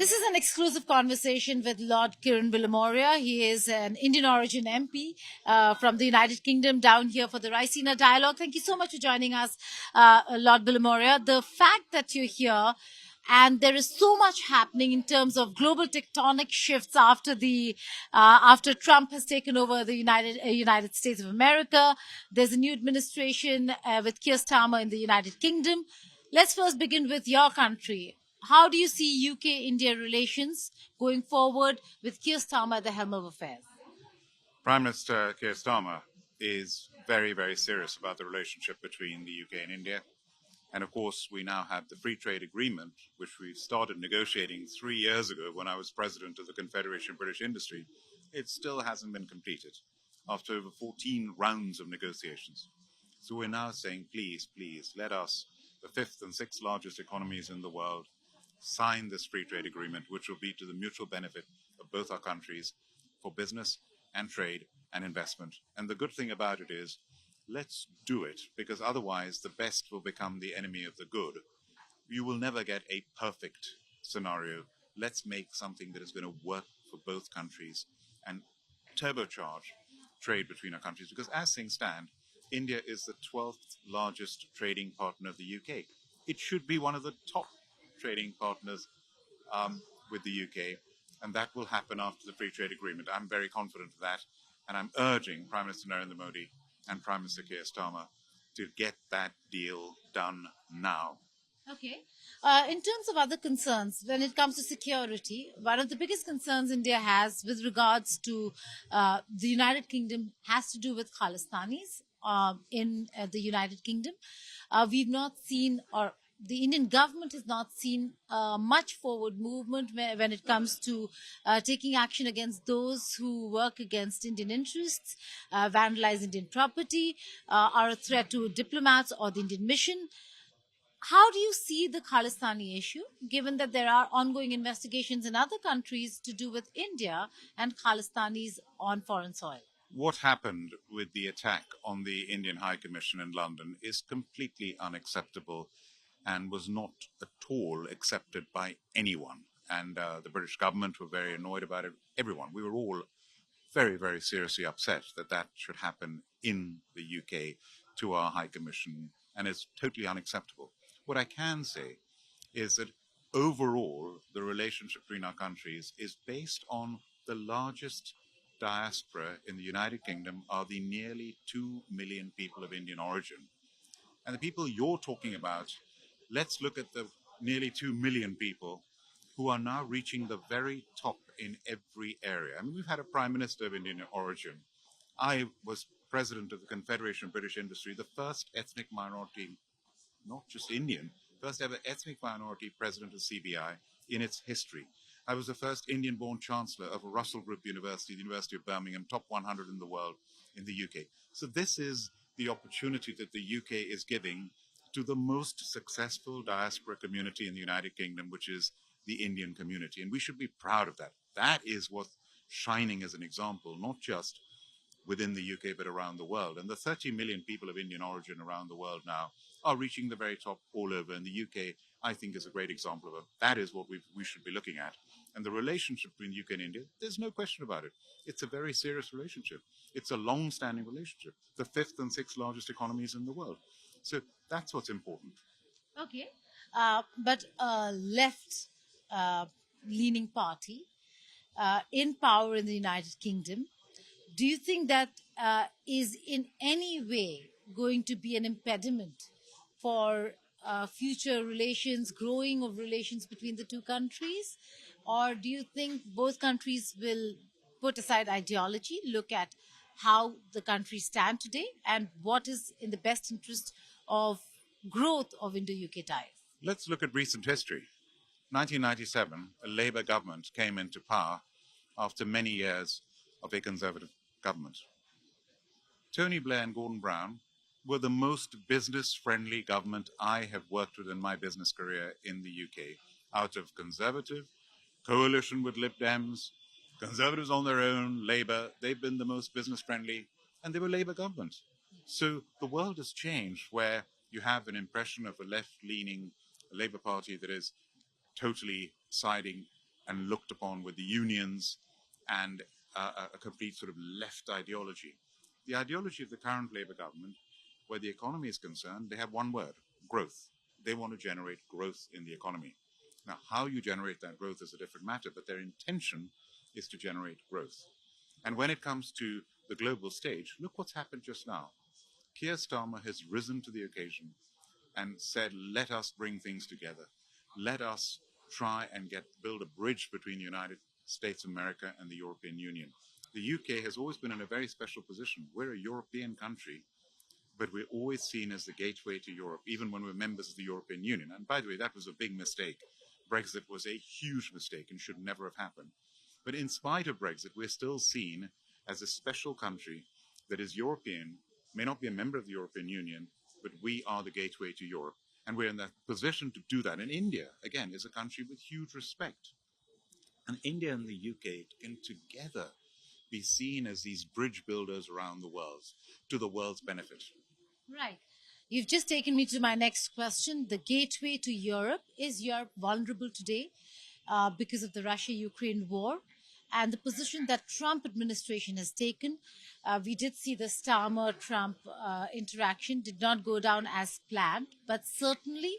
This is an exclusive conversation with Lord Karan Bilimoria. He is an Indian origin MP from the United Kingdom down here for the Raisina Dialogue. Thank you so much for joining us, Lord Bilimoria. The fact that you're here and there is so much happening in terms of global tectonic shifts after Trump has taken over the United States of America. There's a new administration with Keir Starmer in the United Kingdom. Let's first begin with your country. How do you see UK-India relations going forward with Keir Starmer at the helm of affairs? Prime Minister Keir Starmer is very, very serious about the relationship between the UK and India. And of course, we now have the free trade agreement, which we started negotiating 3 years ago when I was president of the Confederation of British Industry. It still hasn't been completed after over 14 rounds of negotiations. So we're now saying, please, please, let us, the fifth and sixth largest economies in the world, sign this free trade agreement, which will be to the mutual benefit of both our countries for business and trade and investment. And the good thing about it is, let's do it, because otherwise the best will become the enemy of the good. You will never get a perfect scenario. Let's make something that is going to work for both countries and turbocharge trade between our countries, because as things stand, India is the 12th largest trading partner of the UK. It should be one of the top trading partners with the UK, and that will happen after the free trade agreement. I'm very confident of that, and I'm urging Prime Minister Narendra Modi and Prime Minister Keir Starmer to get that deal done now. Okay. In terms of other concerns, when it comes to security, one of the biggest concerns India has with regards to the United Kingdom has to do with Khalistanis in the United Kingdom. We've not seen, or the Indian government has not seen much forward movement when it comes to taking action against those who work against Indian interests, vandalize Indian property, are a threat to diplomats or the Indian mission. How do you see the Khalistani issue, given that there are ongoing investigations in other countries to do with India and Khalistanis on foreign soil? What happened with the attack on the Indian High Commission in London is completely unacceptable and was not at all accepted by anyone. And the British government were very annoyed about it. Everyone. We were all very, very seriously upset that that should happen in the UK to our High Commission, and it's totally unacceptable. What I can say is that overall, the relationship between our countries is based on the largest diaspora in the United Kingdom are the nearly 2 million people of Indian origin. And the people you're talking about, let's look at the nearly 2 million people who are now reaching the very top in every area. I mean, we've had a Prime Minister of Indian origin. I was president of the Confederation of British Industry, the first ethnic minority, not just Indian, first ever ethnic minority president of CBI in its history. I was the first Indian-born chancellor of a Russell Group University, the University of Birmingham, top 100 in the world in the UK. So this is the opportunity that the UK is giving to the most successful diaspora community in the United Kingdom, which is the Indian community. And we should be proud of that. That is what's shining as an example, not just within the UK, but around the world. And the 30 million people of Indian origin around the world now are reaching the very top all over. And the UK, I think, is a great example of it. That is what we should be looking at. And the relationship between UK and India, there's no question about it. It's a very serious relationship. It's a long-standing relationship. The fifth and sixth largest economies in the world. So that's what's important. Okay. But a left-leaning party in power in the United Kingdom, do you think that is in any way going to be an impediment for future relations, growing of relations between the two countries? Or do you think both countries will put aside ideology, look at how the countries stand today and what is in the best interest of growth of Indo-UK ties? Let's look at recent history. 1997, a Labour government came into power after many years of a Conservative government. Tony Blair and Gordon Brown were the most business-friendly government I have worked with in my business career in the UK. Out of Conservative, coalition with Lib Dems, Conservatives on their own, Labour, they've been the most business-friendly, and they were Labour governments. So the world has changed where you have an impression of a left-leaning Labour Party that is totally siding and looked upon with the unions and a complete sort of left ideology. The ideology of the current Labour government, where the economy is concerned, they have one word: growth. They want to generate growth in the economy. Now, how you generate that growth is a different matter, but their intention is to generate growth. And when it comes to the global stage, look what's happened just now. Keir Starmer has risen to the occasion and said, let us bring things together. Let us try and build a bridge between the United States of America and the European Union. The UK has always been in a very special position. We're a European country, but we're always seen as the gateway to Europe, even when we're members of the European Union. And by the way, that was a big mistake. Brexit was a huge mistake and should never have happened. But in spite of Brexit, we're still seen as a special country that is European, may not be a member of the European Union, but we are the gateway to Europe. And we're in that position to do that. And India, again, is a country with huge respect. And India and the UK can together be seen as these bridge builders around the world, to the world's benefit. Right. You've just taken me to my next question. The gateway to Europe. Is Europe vulnerable today because of the Russia-Ukraine war? And the position that Trump administration has taken, we did see the Starmer-Trump interaction did not go down as planned, but certainly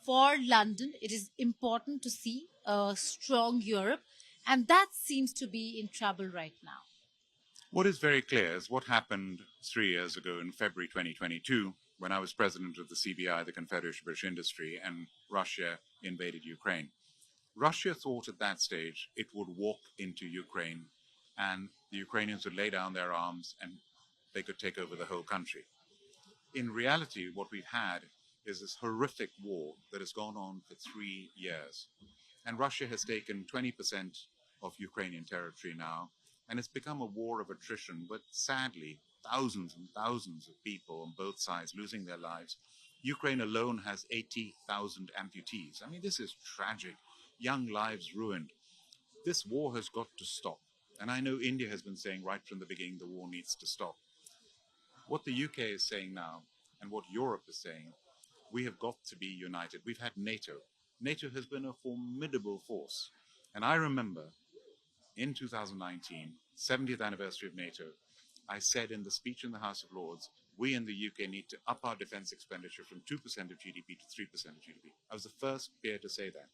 for London, it is important to see a strong Europe, and that seems to be in trouble right now. What is very clear is what happened 3 years ago in February 2022, when I was president of the CBI, the Confederation of British Industry, and Russia invaded Ukraine. Russia thought at that stage it would walk into Ukraine and the Ukrainians would lay down their arms and they could take over the whole country. In reality, what we've had is this horrific war that has gone on for 3 years. And Russia has taken 20% of Ukrainian territory now, and it's become a war of attrition, but sadly, thousands and thousands of people on both sides losing their lives. Ukraine alone has 80,000 amputees. I mean, this is tragic. Young lives ruined. This war has got to stop. And I know India has been saying right from the beginning the war needs to stop. What the UK is saying now, and what Europe is saying, we have got to be united. We've had NATO. NATO has been a formidable force. And I remember in 2019, 70th anniversary of NATO, I said in the speech in the House of Lords, we in the UK need to up our defense expenditure from 2% of GDP to 3% of GDP. I was the first peer to say that.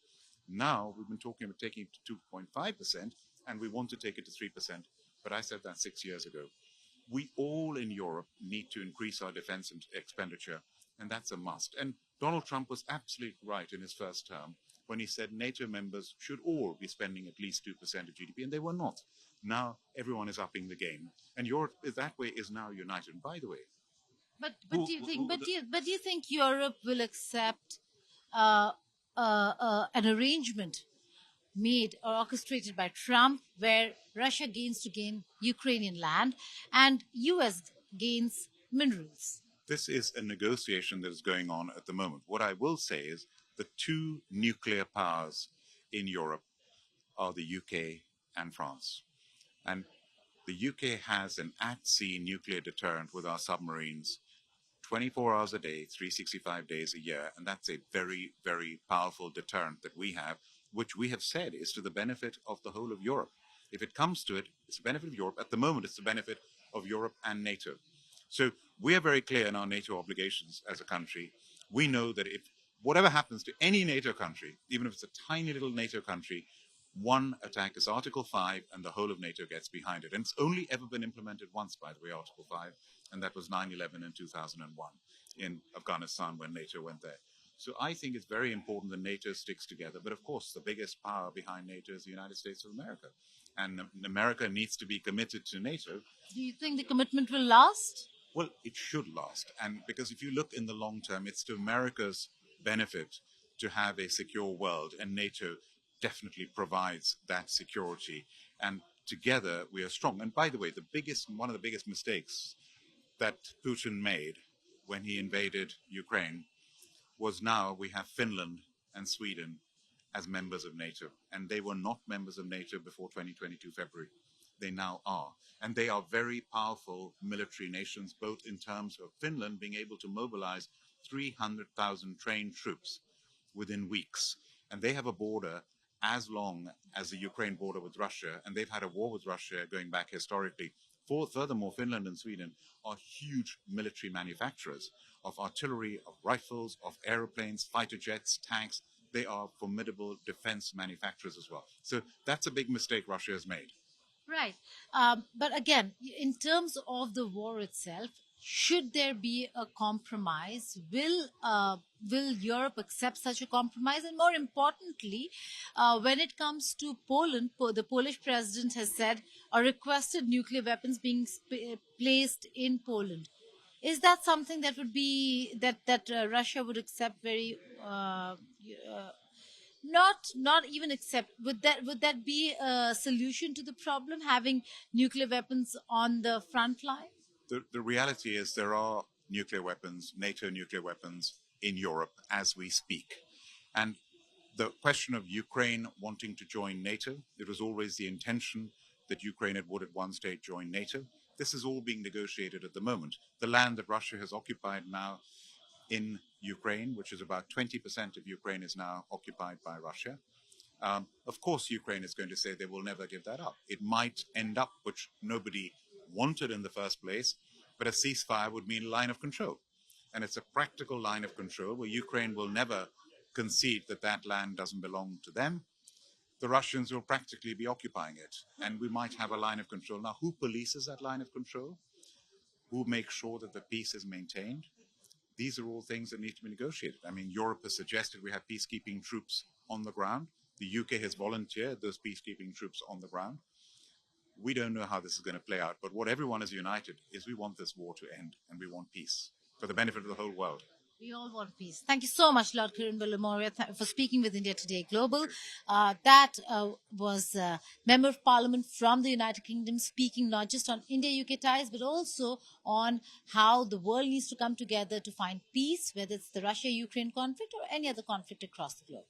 Now we've been talking about taking it to 2.5%, and we want to take it to 3%. But I said that 6 years ago. We all in Europe need to increase our defense expenditure, and that's a must. And Donald Trump was absolutely right in his first term when he said NATO members should all be spending at least 2% of GDP, and they were not. Now everyone is upping the game, and Europe that way is now united. And by the way, But do you think Europe will accept an arrangement made or orchestrated by Trump, where Russia gains to gain Ukrainian land and US gains minerals? this is a negotiation that is going on at the moment. What I will say is the two nuclear powers in Europe are the UK and France. And the UK has an at-sea nuclear deterrent with our submarines 24 hours a day, 365 days a year. And that's a very, very powerful deterrent that we have, which we have said is to the benefit of the whole of Europe. If it comes to it, it's the benefit of Europe. At the moment, it's the benefit of Europe and NATO. So we are very clear in our NATO obligations as a country. We know that if whatever happens to any NATO country, even if it's a tiny little NATO country, one attack is Article 5 and the whole of NATO gets behind it. And it's only ever been implemented once, by the way, Article 5, and that was 9/11 in 2001 in Afghanistan when NATO went there. So I think it's very important that NATO sticks together. But of course, the biggest power behind NATO is the United States of America. And America needs to be committed to NATO. Do you think the commitment will last? Well, it should last. And because if you look in the long term, it's to America's benefit to have a secure world. And NATO definitely provides that security. And together we are strong. And by the way, one of the biggest mistakes that Putin made when he invaded Ukraine was now we have Finland and Sweden as members of NATO. And they were not members of NATO before 2022 February. They now are. And they are very powerful military nations, both in terms of Finland being able to mobilize 300,000 trained troops within weeks. And they have a border as long as the Ukraine border with Russia, and they've had a war with Russia going back historically. Furthermore, Finland and Sweden are huge military manufacturers of artillery, of rifles, of aeroplanes, fighter jets, tanks. They are formidable defense manufacturers as well. So that's a big mistake Russia has made. Right. But again, in terms of the war itself, should there be a compromise? Will Europe accept such a compromise? And more importantly, when it comes to Poland, the Polish president has said or requested nuclear weapons being placed in Poland. Is that something that would be that Russia would accept very not even accept? Would that be a solution to the problem, having nuclear weapons on the front line? The reality is there are nuclear weapons, NATO nuclear weapons in Europe as we speak. And the question of Ukraine wanting to join NATO, it was always the intention that Ukraine would at one stage join NATO. This is all being negotiated at the moment. The land that Russia has occupied now in Ukraine, which is about 20% of Ukraine, is now occupied by Russia. Of course, Ukraine is going to say they will never give that up. It might end up, which nobody wanted in the first place, but a ceasefire would mean a line of control. And it's a practical line of control where Ukraine will never concede that that land doesn't belong to them. The Russians will practically be occupying it, and we might have a line of control. Now, who polices that line of control? Who makes sure that the peace is maintained? These are all things that need to be negotiated. I mean, Europe has suggested we have peacekeeping troops on the ground. The UK has volunteered those peacekeeping troops on the ground. We don't know how this is going to play out, but what everyone is united is we want this war to end, and we want peace for the benefit of the whole world. We all want peace. Thank you so much, Lord Karan Bilimoria, for speaking with India Today Global. That was Member of Parliament from the United Kingdom, speaking not just on India-UK ties, but also on how the world needs to come together to find peace, whether it's the Russia-Ukraine conflict or any other conflict across the globe.